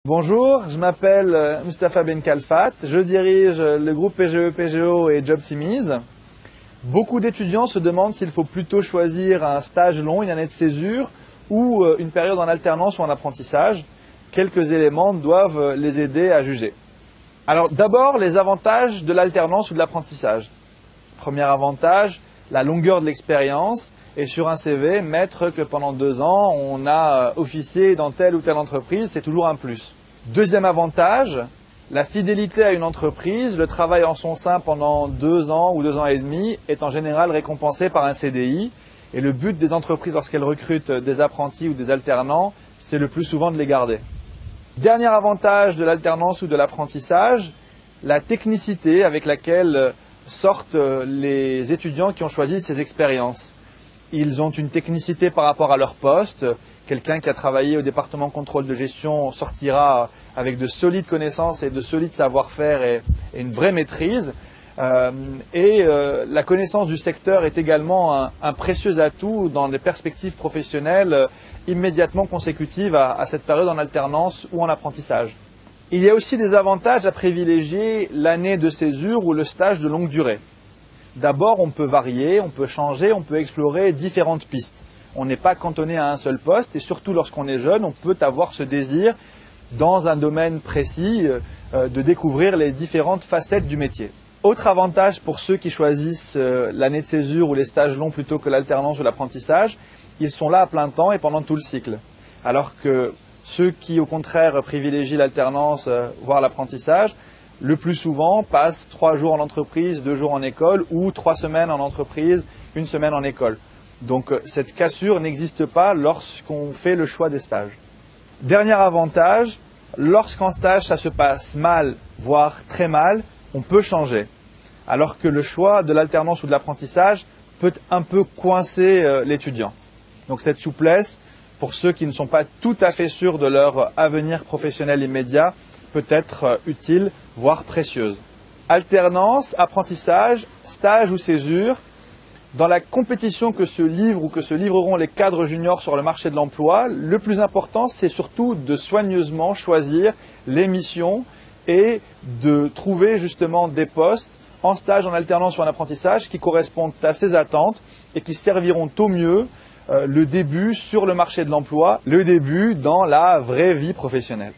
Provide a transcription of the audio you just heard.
Bonjour, je m'appelle Mustapha Ben Khalfat, je dirige le groupe PGE-PGO et Jobtimize. Beaucoup d'étudiants se demandent s'il faut plutôt choisir un stage long, une année de césure, ou une période en alternance ou en apprentissage. Quelques éléments doivent les aider à juger. Alors d'abord, les avantages de l'alternance ou de l'apprentissage. Premier avantage, la longueur de l'expérience. Et sur un CV, mettre que pendant 2 ans, on a officié dans telle ou telle entreprise, c'est toujours un plus. Deuxième avantage, la fidélité à une entreprise, le travail en son sein pendant 2 ans ou 2 ans et demi est en général récompensé par un CDI. Et le but des entreprises lorsqu'elles recrutent des apprentis ou des alternants, c'est le plus souvent de les garder. Dernier avantage de l'alternance ou de l'apprentissage, la technicité avec laquelle sortent les étudiants qui ont choisi ces expériences. Ils ont une technicité par rapport à leur poste. Quelqu'un qui a travaillé au département contrôle de gestion sortira avec de solides connaissances et de solides savoir-faire et une vraie maîtrise. La connaissance du secteur est également un précieux atout dans des perspectives professionnelles immédiatement consécutives à cette période en alternance ou en apprentissage. Il y a aussi des avantages à privilégier l'année de césure ou le stage de longue durée. D'abord, on peut varier, on peut changer, on peut explorer différentes pistes. On n'est pas cantonné à un seul poste et surtout lorsqu'on est jeune, on peut avoir ce désir dans un domaine précis de découvrir les différentes facettes du métier. Autre avantage pour ceux qui choisissent l'année de césure ou les stages longs plutôt que l'alternance ou l'apprentissage, ils sont là à plein temps et pendant tout le cycle. Alors que ceux qui au contraire privilégient l'alternance, voire l'apprentissage, le plus souvent passent 3 jours en entreprise, 2 jours en école ou 3 semaines en entreprise, 1 semaine en école. Donc cette cassure n'existe pas lorsqu'on fait le choix des stages. Dernier avantage, lorsqu'en stage ça se passe mal, voire très mal, on peut changer. Alors que le choix de l'alternance ou de l'apprentissage peut un peu coincer l'étudiant. Donc cette souplesse, pour ceux qui ne sont pas tout à fait sûrs de leur avenir professionnel immédiat, peut être utile, voire précieuse. Alternance, apprentissage, stage ou césure. Dans la compétition que se livrent ou que se livreront les cadres juniors sur le marché de l'emploi, le plus important, c'est surtout de soigneusement choisir les missions et de trouver justement des postes en stage, en alternance ou en apprentissage qui correspondent à ses attentes et qui serviront au mieux le début sur le marché de l'emploi, le début dans la vraie vie professionnelle.